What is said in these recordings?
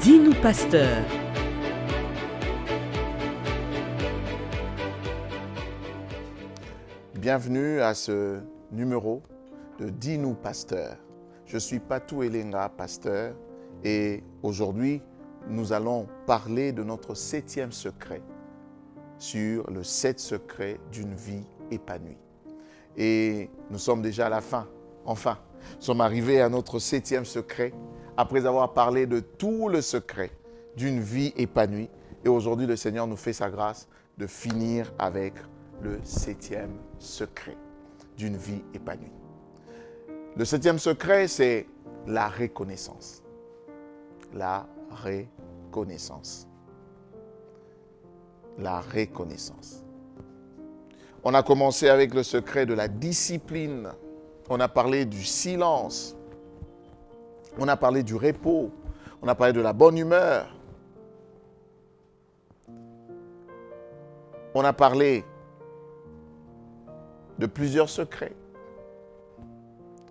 Dis-nous, pasteur. Bienvenue à ce numéro de Dis-nous, pasteur. Je suis Patou Elenga, pasteur, et aujourd'hui, nous allons parler de notre 7e secret sur le 7 secrets d'une vie épanouie. Et nous sommes déjà à la fin. Enfin, nous sommes arrivés à notre 7e secret après avoir parlé de tout le secret d'une vie épanouie. Et aujourd'hui, le Seigneur nous fait sa grâce de finir avec le 7e secret d'une vie épanouie. Le 7e secret, c'est la reconnaissance. La reconnaissance. La reconnaissance. On a commencé avec le secret de la discipline. On a parlé du silence. On a parlé du repos. On a parlé de la bonne humeur. On a parlé de plusieurs secrets.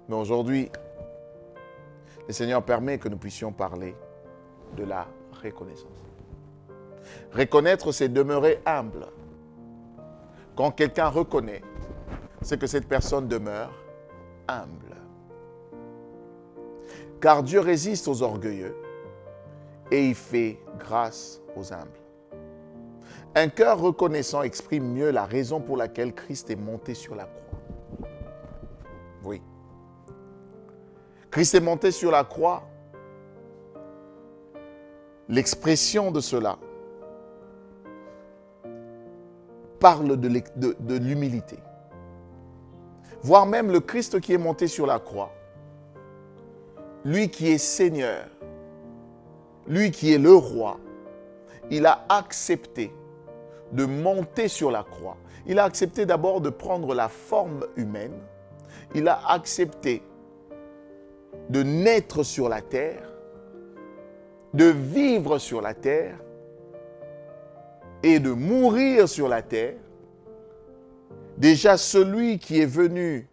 Mais aujourd'hui, le Seigneur permet que nous puissions parler de la reconnaissance. Reconnaître, c'est demeurer humble. Quand quelqu'un reconnaît, c'est que cette personne demeure humble. Car Dieu résiste aux orgueilleux et il fait grâce aux humbles. Un cœur reconnaissant exprime mieux la raison pour laquelle Christ est monté sur la croix. Oui. Christ est monté sur la croix. L'expression de cela parle de l'humilité. Voire même le Christ qui est monté sur la croix, lui qui est Seigneur, lui qui est le roi, il a accepté de monter sur la croix. Il a accepté d'abord de prendre la forme humaine. Il a accepté de naître sur la terre, de vivre sur la terre et de mourir sur la terre. Déjà, celui qui est venu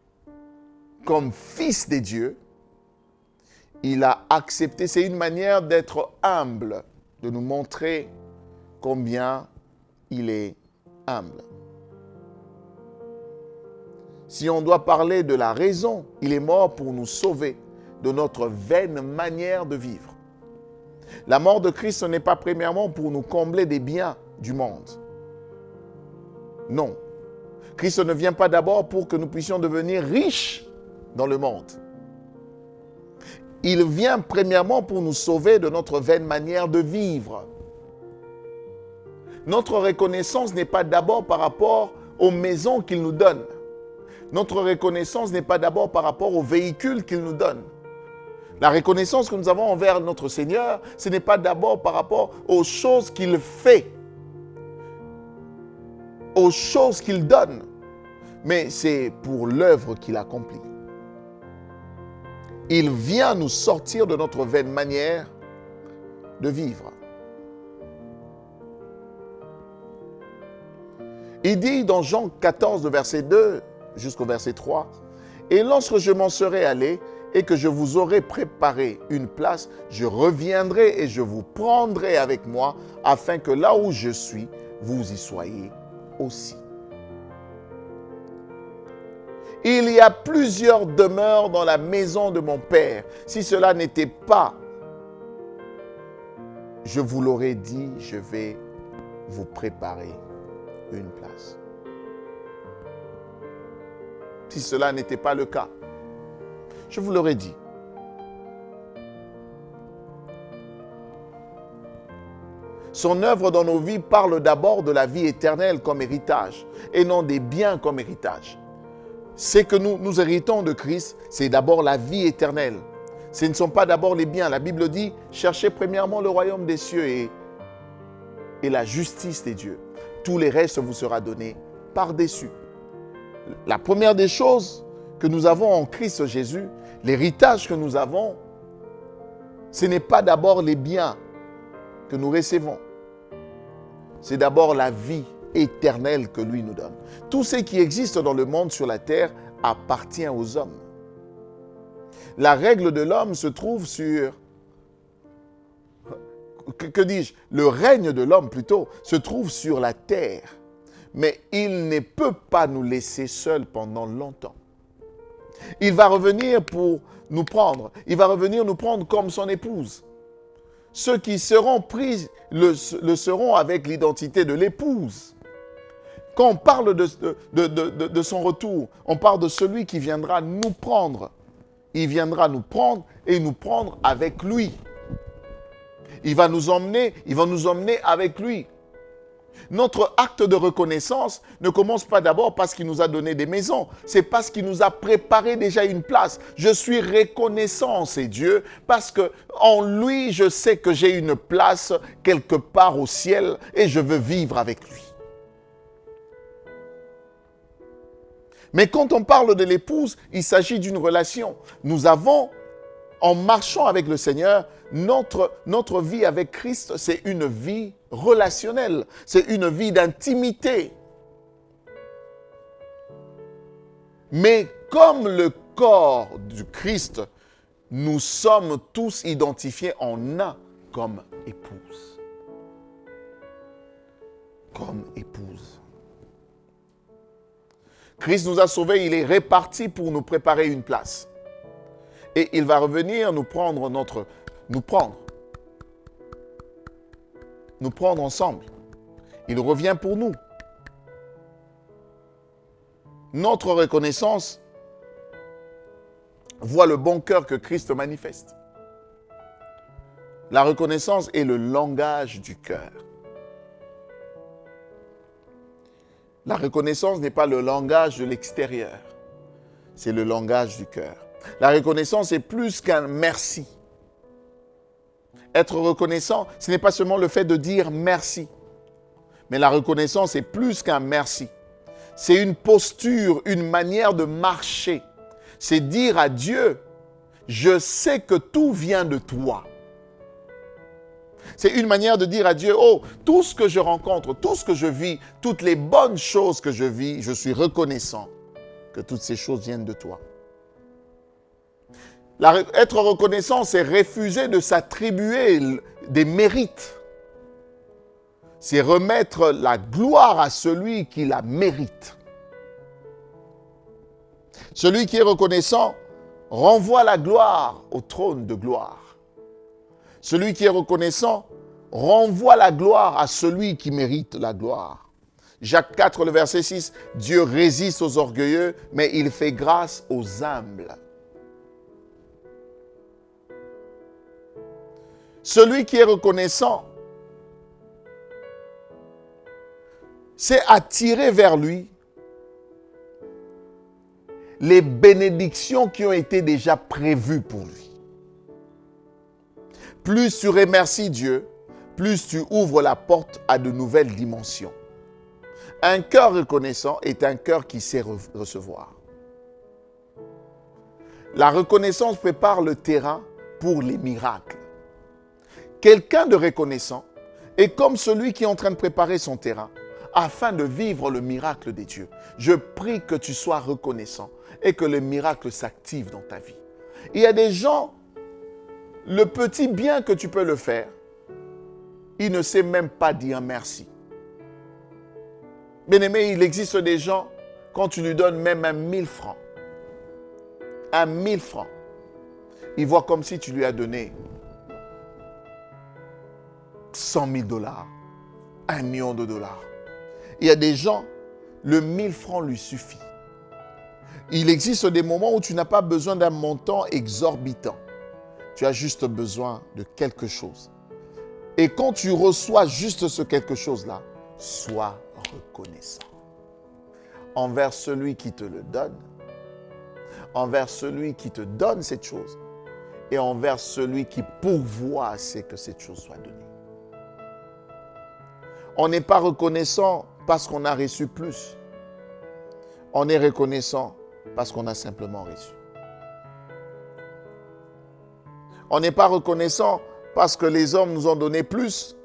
comme fils des dieux, il a accepté. C'est une manière d'être humble, de nous montrer combien il est humble. Si on doit parler de la raison, il est mort pour nous sauver de notre vaine manière de vivre. La mort de Christ, ce n'est pas premièrement pour nous combler des biens du monde. Non. Christ ne vient pas d'abord pour que nous puissions devenir riches dans le monde. Il vient premièrement pour nous sauver de notre vaine manière de vivre. Notre reconnaissance n'est pas d'abord par rapport aux maisons qu'il nous donne. Notre reconnaissance n'est pas d'abord par rapport aux véhicules qu'il nous donne. La reconnaissance que nous avons envers notre Seigneur, ce n'est pas d'abord par rapport aux choses qu'il fait, aux choses qu'il donne, mais c'est pour l'œuvre qu'il accomplit. Il vient nous sortir de notre vaine manière de vivre. Il dit dans Jean 14, verset 2 jusqu'au verset 3, « Et lorsque je m'en serai allé et que je vous aurai préparé une place, je reviendrai et je vous prendrai avec moi, afin que là où je suis, vous y soyez aussi. » Il y a plusieurs demeures dans la maison de mon Père. Si cela n'était pas, je vous l'aurais dit, je vais vous préparer une place. Si cela n'était pas le cas, je vous l'aurais dit. Son œuvre dans nos vies parle d'abord de la vie éternelle comme héritage et non des biens comme héritage. C'est que nous héritons de Christ, c'est d'abord la vie éternelle. Ce ne sont pas d'abord les biens. La Bible dit, cherchez premièrement le royaume des cieux et la justice des dieux. Tout le reste vous sera donné par-dessus. La première des choses que nous avons en Christ Jésus, l'héritage que nous avons, ce n'est pas d'abord les biens que nous recevons. C'est d'abord la vie éternelle que lui nous donne. Tout ce qui existe dans le monde sur la terre appartient aux hommes. La règle de l'homme se trouve sur que dis-je, le règne de l'homme plutôt, se trouve sur la terre. Mais il ne peut pas nous laisser seuls pendant longtemps. Il va revenir pour nous prendre. Il va revenir nous prendre comme son épouse. Ceux qui seront pris le seront avec l'identité de l'épouse. Quand on parle de son retour, on parle de celui qui viendra nous prendre. Il viendra nous prendre et nous prendre avec lui. Il va nous emmener avec lui. Notre acte de reconnaissance ne commence pas d'abord parce qu'il nous a donné des maisons. C'est parce qu'il nous a préparé déjà une place. Je suis reconnaissant, c'est Dieu, parce qu'en lui, je sais que j'ai une place quelque part au ciel et je veux vivre avec lui. Mais quand on parle de l'épouse, il s'agit d'une relation. Nous avons, en marchant avec le Seigneur, notre vie avec Christ, c'est une vie relationnelle. C'est une vie d'intimité. Mais comme le corps du Christ, nous sommes tous identifiés en un comme épouse. Comme épouse. Christ nous a sauvés, il est réparti pour nous préparer une place. Et il va revenir nous prendre ensemble. Il revient pour nous. Notre reconnaissance voit le bon cœur que Christ manifeste. La reconnaissance est le langage du cœur. La reconnaissance n'est pas le langage de l'extérieur, c'est le langage du cœur. La reconnaissance est plus qu'un merci. Être reconnaissant, ce n'est pas seulement le fait de dire merci, mais la reconnaissance est plus qu'un merci. C'est une posture, une manière de marcher. C'est dire à Dieu, je sais que tout vient de toi. C'est une manière de dire à Dieu, oh, tout ce que je rencontre, tout ce que je vis, toutes les bonnes choses que je vis, je suis reconnaissant que toutes ces choses viennent de toi. Être reconnaissant, c'est refuser de s'attribuer des mérites. C'est remettre la gloire à celui qui la mérite. Celui qui est reconnaissant renvoie la gloire au trône de gloire. Celui qui est reconnaissant renvoie la gloire à celui qui mérite la gloire. Jacques 4, le verset 6, Dieu résiste aux orgueilleux, mais il fait grâce aux humbles. Celui qui est reconnaissant, c'est attirer vers lui les bénédictions qui ont été déjà prévues pour lui. Plus tu remercies Dieu, plus tu ouvres la porte à de nouvelles dimensions. Un cœur reconnaissant est un cœur qui sait recevoir. La reconnaissance prépare le terrain pour les miracles. Quelqu'un de reconnaissant est comme celui qui est en train de préparer son terrain afin de vivre le miracle des dieux. Je prie que tu sois reconnaissant et que le miracle s'active dans ta vie. Il y a des gens, le petit bien que tu peux le faire, il ne sait même pas dire merci. Bien-aimé, il existe des gens, quand tu lui donnes même 1000 francs, 1000 francs, il voit comme si tu lui as donné 100 000 dollars, 1 million de dollars. Il y a des gens, le 1000 francs lui suffit. Il existe des moments où tu n'as pas besoin d'un montant exorbitant. Tu as juste besoin de quelque chose. Et quand tu reçois juste ce quelque chose-là, sois reconnaissant. Envers celui qui te le donne, envers celui qui te donne cette chose, et envers celui qui pourvoit à ce que cette chose soit donnée. On n'est pas reconnaissant parce qu'on a reçu plus. On est reconnaissant parce qu'on a simplement reçu. On n'est pas reconnaissant parce que les hommes nous ont donné plus,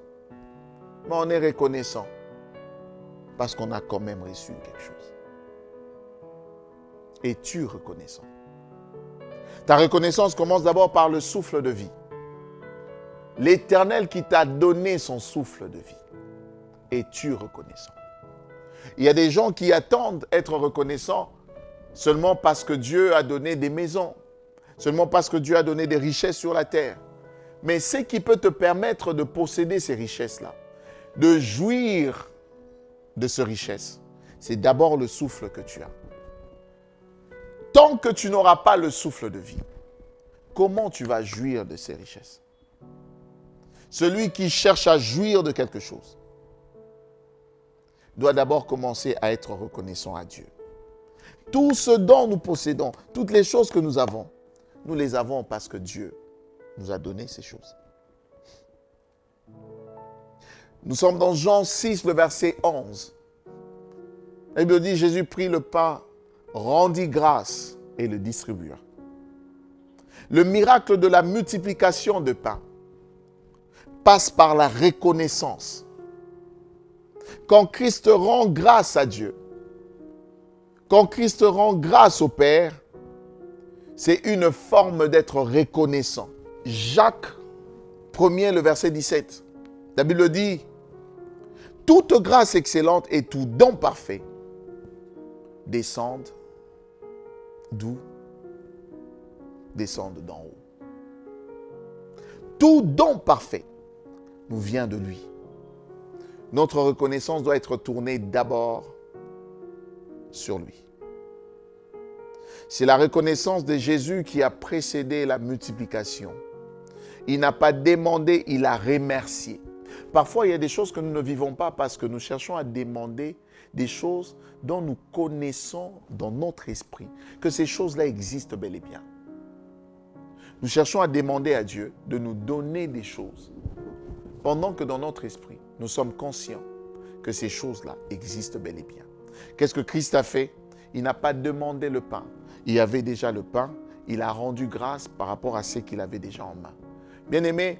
mais on est reconnaissant parce qu'on a quand même reçu quelque chose. Es-tu reconnaissant? Ta reconnaissance commence d'abord par le souffle de vie. l'Éternel qui t'a donné son souffle de vie. Es-tu reconnaissant? Il y a des gens qui attendent être reconnaissants seulement parce que Dieu a donné des maisons, seulement parce que Dieu a donné des richesses sur la terre. Mais ce qui peut te permettre de posséder ces richesses-là, de jouir de ces richesses, c'est d'abord le souffle que tu as. Tant que tu n'auras pas le souffle de vie, comment tu vas jouir de ces richesses? Celui qui cherche à jouir de quelque chose doit d'abord commencer à être reconnaissant à Dieu. Tout ce dont nous possédons, toutes les choses que nous les avons parce que Dieu nous a donné ces choses. Nous sommes dans Jean 6, le verset 11. La Bible dit, Jésus prit le pain, rendit grâce et le distribua. Le miracle de la multiplication de pain passe par la reconnaissance. Quand Christ rend grâce à Dieu, quand Christ rend grâce au Père, c'est une forme d'être reconnaissant. Jacques 1er, le verset 17. La Bible dit, « Toute grâce excellente et tout don parfait descendent d'où? Descendent d'en haut. Tout don parfait nous vient de lui. Notre reconnaissance doit être tournée d'abord sur lui. C'est la reconnaissance de Jésus qui a précédé la multiplication. Il n'a pas demandé, il a remercié. Parfois, il y a des choses que nous ne vivons pas parce que nous cherchons à demander des choses dont nous connaissons dans notre esprit que ces choses-là existent bel et bien. Nous cherchons à demander à Dieu de nous donner des choses pendant que dans notre esprit, nous sommes conscients que ces choses-là existent bel et bien. Qu'est-ce que Christ a fait? Il n'a pas demandé le pain. Il y avait déjà le pain. Il a rendu grâce par rapport à ce qu'il avait déjà en main. Bien-aimé,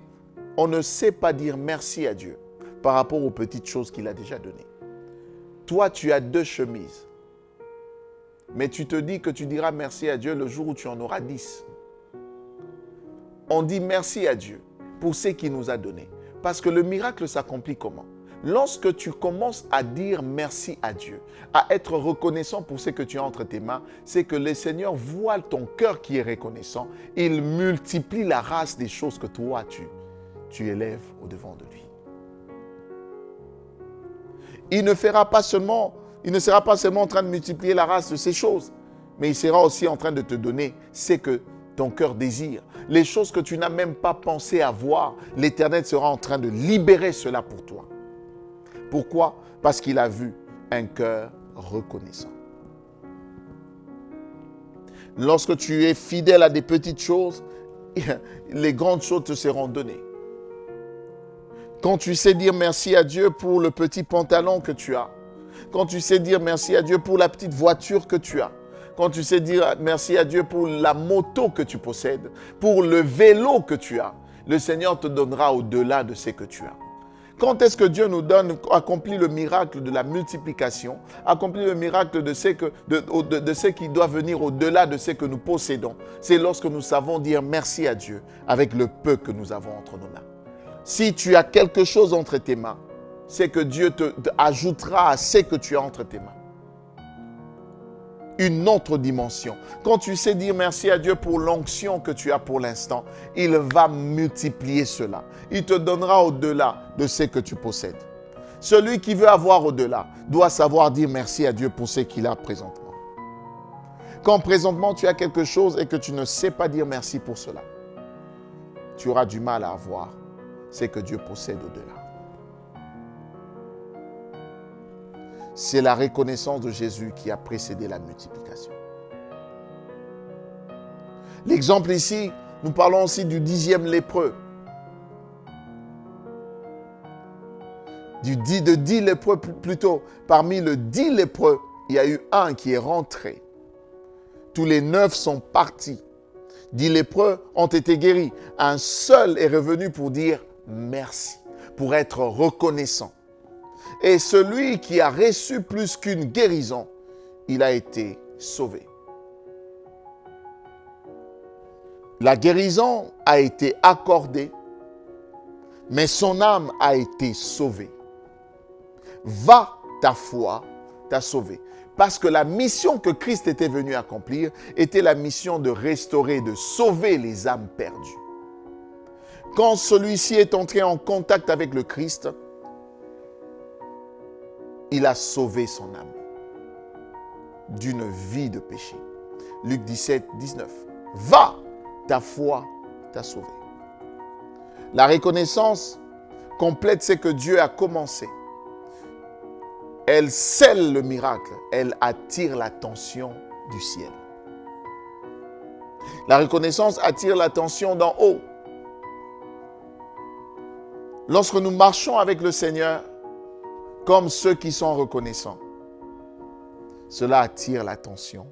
on ne sait pas dire merci à Dieu par rapport aux petites choses qu'il a déjà données. Toi, tu as 2 chemises. Mais tu te dis que tu diras merci à Dieu le jour où tu en auras 10. On dit merci à Dieu pour ce qu'il nous a donné. Parce que le miracle s'accomplit comment? Lorsque tu commences à dire merci à Dieu, à être reconnaissant pour ce que tu as entre tes mains, c'est que le Seigneur voit ton cœur qui est reconnaissant. Il multiplie la race des choses que toi, tu élèves au-devant de lui. Il ne sera pas seulement en train de multiplier la race de ces choses, mais il sera aussi en train de te donner ce que ton cœur désire. Les choses que tu n'as même pas pensé avoir, l'Éternel sera en train de libérer cela pour toi. Pourquoi? Parce qu'il a vu un cœur reconnaissant. Lorsque tu es fidèle à des petites choses, les grandes choses te seront données. Quand tu sais dire merci à Dieu pour le petit pantalon que tu as, quand tu sais dire merci à Dieu pour la petite voiture que tu as, quand tu sais dire merci à Dieu pour la moto que tu possèdes, pour le vélo que tu as, le Seigneur te donnera au-delà de ce que tu as. Quand est-ce que Dieu nous donne, accomplit le miracle de la multiplication, accomplit le miracle de ce qui doit venir au-delà de ce que nous possédons? C'est lorsque nous savons dire merci à Dieu avec le peu que nous avons entre nos mains. Si tu as quelque chose entre tes mains, c'est que Dieu te ajoutera à ce que tu as entre tes mains une autre dimension. Quand tu sais dire merci à Dieu pour l'onction que tu as pour l'instant, il va multiplier cela. Il te donnera au-delà de ce que tu possèdes. Celui qui veut avoir au-delà doit savoir dire merci à Dieu pour ce qu'il a présentement. Quand présentement tu as quelque chose et que tu ne sais pas dire merci pour cela, tu auras du mal à avoir ce que Dieu possède au-delà. C'est la reconnaissance de Jésus qui a précédé la multiplication. L'exemple ici, nous parlons aussi du 10e lépreux. De 10 lépreux plutôt. Parmi les 10 lépreux, il y a eu un qui est rentré. Tous les 9 sont partis. 10 lépreux ont été guéris. Un seul est revenu pour dire merci, pour être reconnaissant. Et celui qui a reçu plus qu'une guérison, il a été sauvé. La guérison a été accordée mais son âme a été sauvée. Va, ta foi t'a sauvé. Parce que la mission que Christ était venu accomplir était la mission de restaurer, de sauver les âmes perdues. Quand celui-ci est entré en contact avec le Christ, il a sauvé son âme d'une vie de péché. Luc 17, 19. Va, ta foi t'a sauvé. La reconnaissance complète, c'est que Dieu a commencé. Elle scelle le miracle, elle attire l'attention du ciel. La reconnaissance attire l'attention d'en haut. Lorsque nous marchons avec le Seigneur, comme ceux qui sont reconnaissants, cela attire l'attention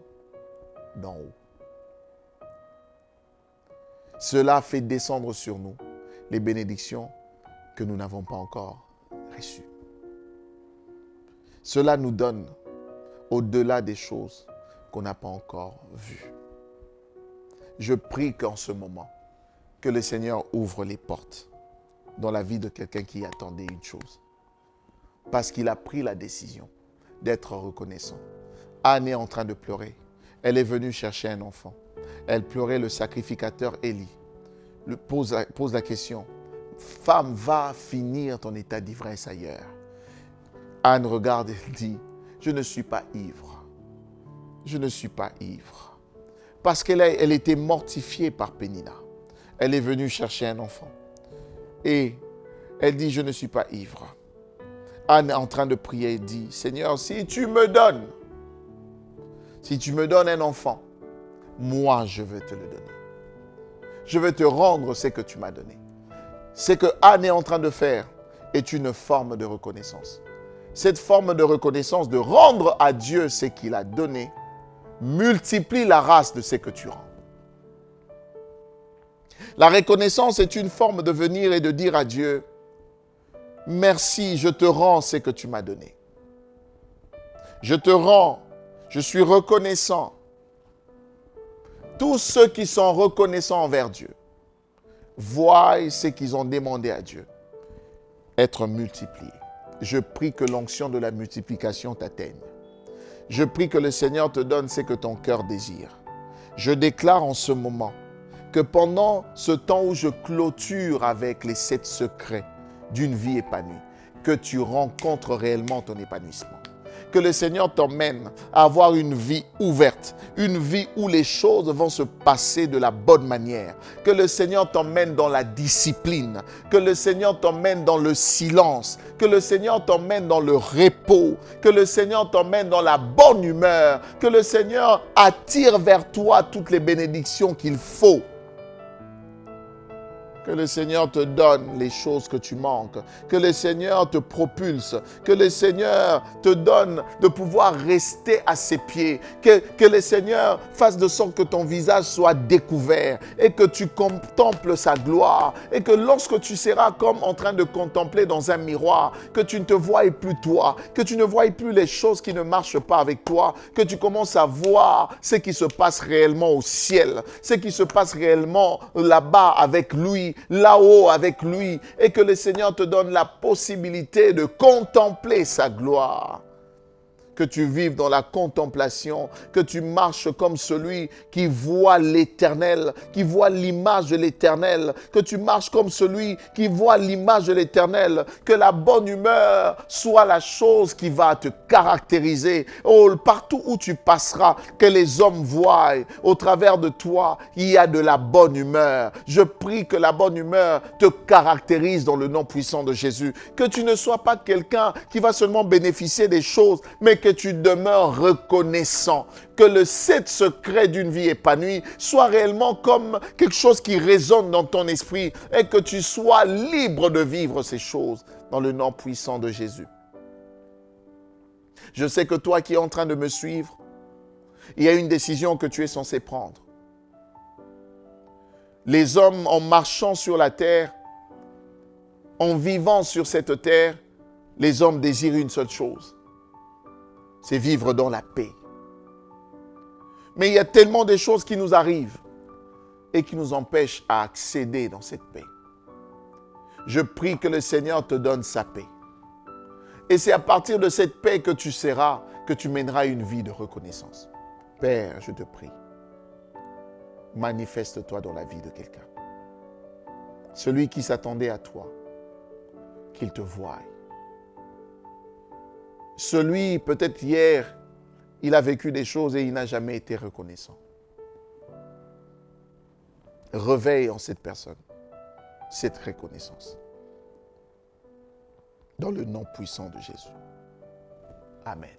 d'en haut. Cela fait descendre sur nous les bénédictions que nous n'avons pas encore reçues. Cela nous donne au-delà des choses qu'on n'a pas encore vues. Je prie qu'en ce moment, que le Seigneur ouvre les portes dans la vie de quelqu'un qui attendait une chose. Parce qu'il a pris la décision d'être reconnaissant. Anne est en train de pleurer. Elle est venue chercher un enfant. Elle pleurait, le sacrificateur Élie pose la question. Femme, va finir ton état d'ivresse ailleurs. Anne regarde et dit, je ne suis pas ivre. Je ne suis pas ivre. Parce qu'elle était mortifiée par Pénina. Elle est venue chercher un enfant. Et elle dit, je ne suis pas ivre. Anne est en train de prier et dit, Seigneur, si tu me donnes un enfant, moi je veux te le donner. Je veux te rendre ce que tu m'as donné. Ce que Anne est en train de faire est une forme de reconnaissance. Cette forme de reconnaissance, de rendre à Dieu ce qu'il a donné, multiplie la race de ce que tu rends. La reconnaissance est une forme de venir et de dire à Dieu, merci, je te rends ce que tu m'as donné. Je te rends, je suis reconnaissant. Tous ceux qui sont reconnaissants envers Dieu, voient ce qu'ils ont demandé à Dieu, être multipliés. Je prie que l'onction de la multiplication t'atteigne. Je prie que le Seigneur te donne ce que ton cœur désire. Je déclare en ce moment que pendant ce temps où je clôture avec les 7 secrets d'une vie épanouie, que tu rencontres réellement ton épanouissement. Que le Seigneur t'emmène à avoir une vie ouverte, une vie où les choses vont se passer de la bonne manière. Que le Seigneur t'emmène dans la discipline, que le Seigneur t'emmène dans le silence, que le Seigneur t'emmène dans le repos, que le Seigneur t'emmène dans la bonne humeur, que le Seigneur attire vers toi toutes les bénédictions qu'il faut. Que le Seigneur te donne les choses que tu manques. Que le Seigneur te propulse. Que le Seigneur te donne de pouvoir rester à ses pieds. Que le Seigneur fasse de sorte que ton visage soit découvert et que tu contemples sa gloire. Et que lorsque tu seras comme en train de contempler dans un miroir, que tu ne te voies plus toi, que tu ne voies plus les choses qui ne marchent pas avec toi, que tu commences à voir ce qui se passe réellement au ciel, ce qui se passe réellement là-bas avec lui, là-haut avec lui, et que le Seigneur te donne la possibilité de contempler sa gloire. Que tu vives dans la contemplation, que tu marches comme celui qui voit l'Éternel, qui voit l'image de l'Éternel, que tu marches comme celui qui voit l'image de l'Éternel, que la bonne humeur soit la chose qui va te caractériser. Oh, partout où tu passeras, que les hommes voient au travers de toi, il y a de la bonne humeur. Je prie que la bonne humeur te caractérise dans le nom puissant de Jésus. Que tu ne sois pas quelqu'un qui va seulement bénéficier des choses, mais que tu demeures reconnaissant. Que le 7 secret d'une vie épanouie soit réellement comme quelque chose qui résonne dans ton esprit et que tu sois libre de vivre ces choses dans le nom puissant de Jésus. Je sais que toi qui es en train de me suivre, il y a une décision que tu es censé prendre. Les hommes, en marchant sur la terre, en vivant sur cette terre, les hommes désirent une seule chose. C'est vivre dans la paix. Mais il y a tellement de choses qui nous arrivent et qui nous empêchent à accéder dans cette paix. je prie que le Seigneur te donne sa paix. Et c'est à partir de cette paix que tu mèneras une vie de reconnaissance. Père, je te prie, manifeste-toi dans la vie de quelqu'un. Celui qui s'attendait à toi, qu'il te voie. Celui, peut-être hier, il a vécu des choses et il n'a jamais été reconnaissant. Réveille en cette personne cette reconnaissance. Dans le nom puissant de Jésus. Amen.